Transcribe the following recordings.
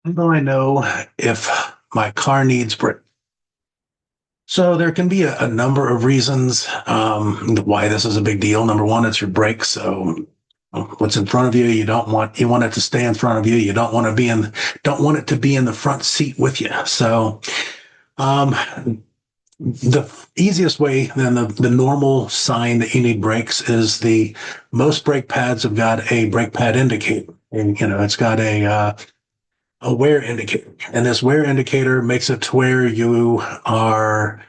How do I know if my car needs brakes? So there can be a number of reasons why this is a big deal. Number one, it's your brakes. So what's in front of you, you want it to stay in front of you. You don't want it to be in the front seat with you. So um, the easiest way, then the normal sign that you need brakes is most brake pads have got a brake pad indicator, and it's got a wear indicator, and this wear indicator makes it to where you are,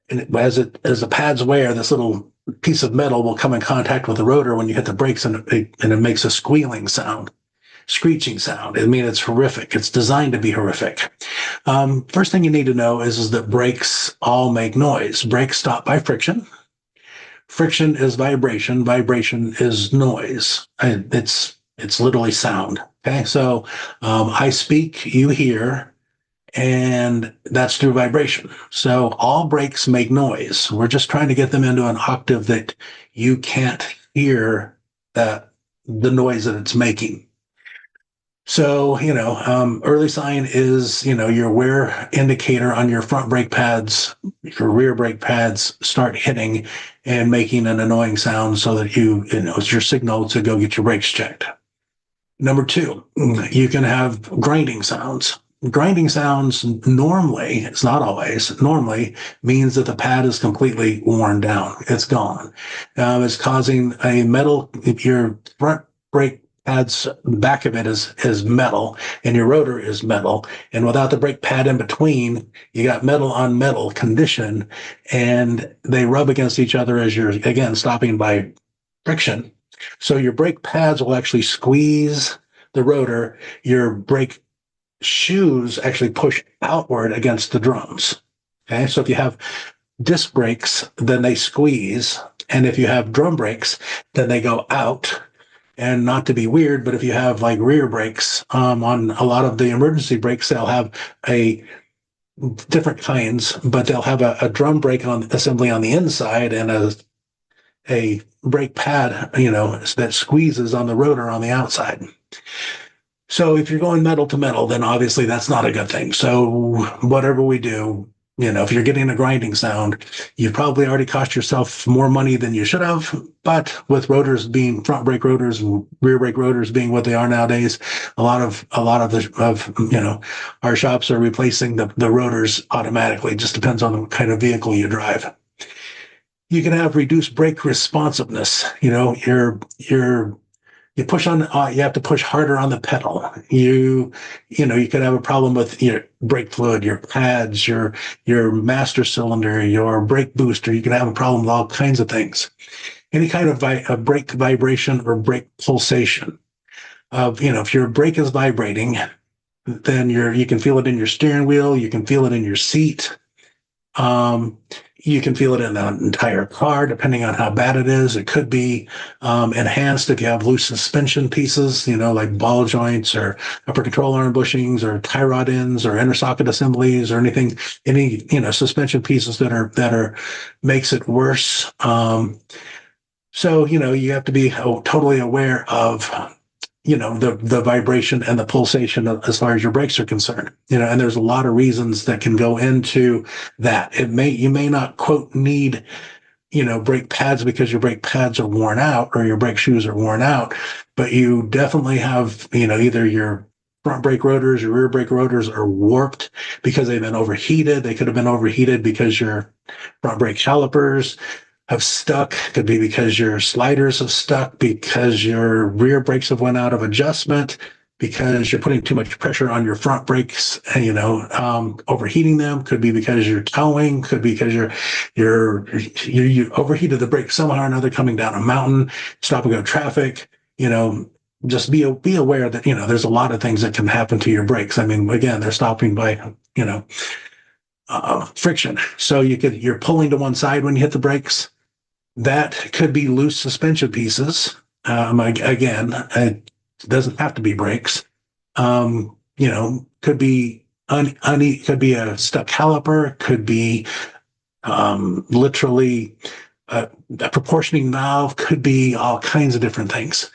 and as the pads wear, this little piece of metal will come in contact with the rotor when you hit the brakes, and it makes a squealing sound, screeching sound. I mean, it's horrific. It's designed to be horrific. First thing you need to know is that brakes all make noise. Brakes stop by friction. Friction is vibration. Vibration is noise. And it's literally sound. Okay, so I speak, you hear, and that's through vibration. So all brakes make noise. We're just trying to get them into an octave that you can't hear the noise that it's making. So, early sign is, your wear indicator on your front brake pads, your rear brake pads start hitting and making an annoying sound so that it's your signal to go get your brakes checked. Number two, you can have grinding sounds. Grinding sounds normally, it's not always, normally means that the pad is completely worn down. It's gone. It's causing a metal, if your front brake pads, the back of it is metal and your rotor is metal. And without the brake pad in between, you got metal on metal condition and they rub against each other as you're, again, stopping by friction. So your brake pads will actually squeeze the rotor. Your brake shoes actually push outward against the drums. Okay, so if you have disc brakes, then they squeeze. And if you have drum brakes, then they go out. And not to be weird, but if you have like rear brakes, on a lot of the emergency brakes, they'll have a different kinds, but they'll have a drum brake on assembly on the inside and a brake pad, that squeezes on the rotor on the outside. So if you're going metal to metal, then obviously that's not a good thing. So whatever we do, if you're getting a grinding sound, you've probably already cost yourself more money than you should have. But with rotors being front brake rotors and rear brake rotors being what they are nowadays, a lot of our shops are replacing the rotors automatically. It just depends on the kind of vehicle you drive. You can have reduced brake responsiveness. You push on, you have to push harder on the pedal. You could have a problem with your brake fluid, your pads, your master cylinder, your brake booster. You can have a problem with all kinds of things. Any kind of a brake vibration or brake pulsation if your brake is vibrating, then you can feel it in your steering wheel. You can feel it in your seat. Um, you can feel it in the entire car, depending on how bad it is. It could be enhanced if you have loose suspension pieces, like ball joints or upper control arm bushings or tie rod ends or inner socket assemblies or any suspension pieces that are makes it worse. So you have to be totally aware of the vibration and the pulsation as far as your brakes are concerned, and there's a lot of reasons that can go into that. You may not quote need, brake pads because your brake pads are worn out or your brake shoes are worn out, but you definitely have, either your front brake rotors, your rear brake rotors are warped because they've been overheated. They could have been overheated because your front brake calipers have stuck. Could be because your sliders have stuck, because your rear brakes have went out of adjustment, because you're putting too much pressure on your front brakes and overheating them. Could be because you're towing. Could be because you overheated the brake somehow or another coming down a mountain, stop and go traffic. Just be aware that there's a lot of things that can happen to your brakes. I mean, again, they're stopping by friction. So you're pulling to one side when you hit the brakes. That could be loose suspension pieces. Again, it doesn't have to be brakes. Could be could be a stuck caliper. Could be literally a proportioning valve. Could be all kinds of different things.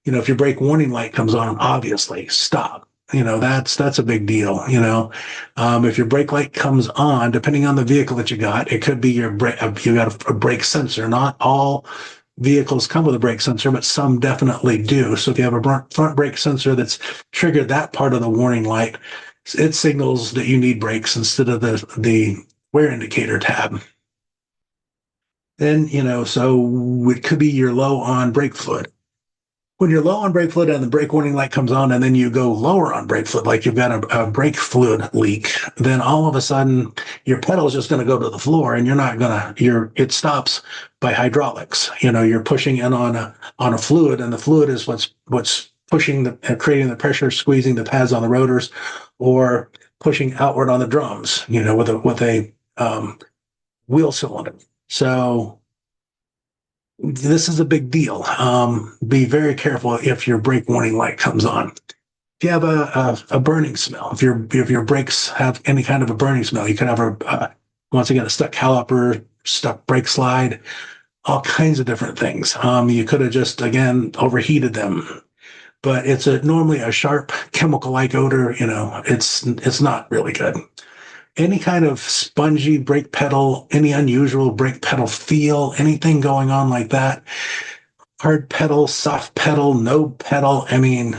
If your brake warning light comes on, obviously stop. That's a big deal. If your brake light comes on, depending on the vehicle that you got, it could be your brake. You got a brake sensor. Not all vehicles come with a brake sensor, but some definitely do. So if you have a front brake sensor that's triggered that part of the warning light, it signals that you need brakes instead of the wear indicator tab. Then, so it could be you're low on brake fluid. When you're low on brake fluid and the brake warning light comes on, and then you go lower on brake fluid, like you've got a brake fluid leak, then all of a sudden your pedal is just going to go to the floor, and it stops by hydraulics. You're pushing in on a fluid, and the fluid is what's pushing creating the pressure, squeezing the pads on the rotors, or pushing outward on the drums. With a wheel cylinder. So this is a big deal. Be very careful if your brake warning light comes on. If you have a burning smell, if your brakes have any kind of a burning smell, you could have once again a stuck caliper, stuck brake slide, all kinds of different things. You could have just again overheated them, but it's normally a sharp chemical-like odor. It's not really good. Any kind of spongy brake pedal, any unusual brake pedal feel, anything going on like that, hard pedal, soft pedal, no pedal. I mean,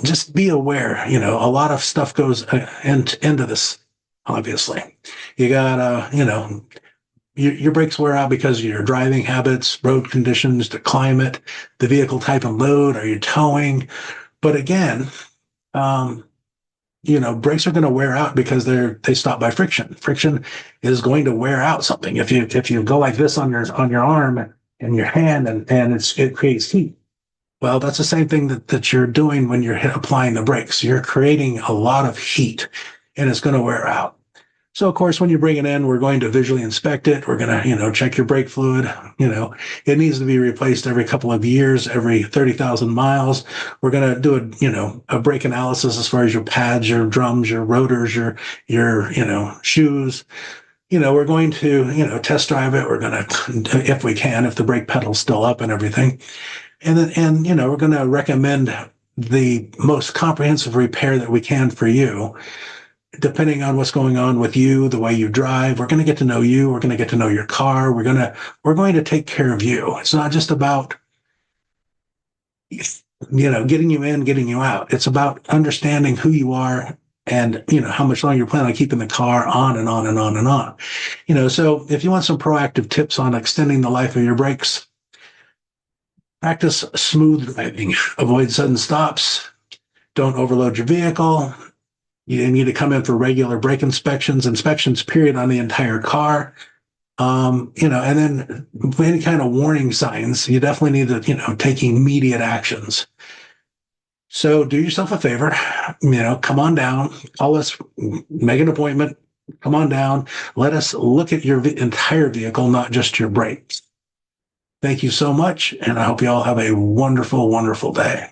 just be aware. A lot of stuff goes into this. Obviously, you got your brakes wear out because of your driving habits, road conditions, the climate, the vehicle type and load. Are you towing? But again, brakes are going to wear out because they stop by friction. Friction is going to wear out something. If you go like this on your arm and your hand, and it creates heat. Well, that's the same thing that you're doing when you're applying the brakes. You're creating a lot of heat, and it's going to wear out. So, of course, when you bring it in, we're going to visually inspect it. We're going to, check your brake fluid. It needs to be replaced every couple of years, every 30,000 miles. We're going to do a brake analysis as far as your pads, your drums, your rotors, your shoes. We're going to, test drive it. We're going to, if we can, if the brake pedal's still up and everything. And we're going to recommend the most comprehensive repair that we can for you. Depending on what's going on with you, the way you drive, we're going to get to know you. We're going to get to know your car. We're going to take care of you. It's not just about, getting you in, getting you out. It's about understanding who you are and, how much longer you plan on keeping the car on and on and on and on. So if you want some proactive tips on extending the life of your brakes, practice smooth driving, avoid sudden stops, don't overload your vehicle. You need to come in for regular brake inspections period on the entire car. And then any kind of warning signs, you definitely need to, take immediate actions. So do yourself a favor, come on down, call us, make an appointment, come on down. Let us look at your entire vehicle, not just your brakes. Thank you so much. And I hope you all have a wonderful, wonderful day.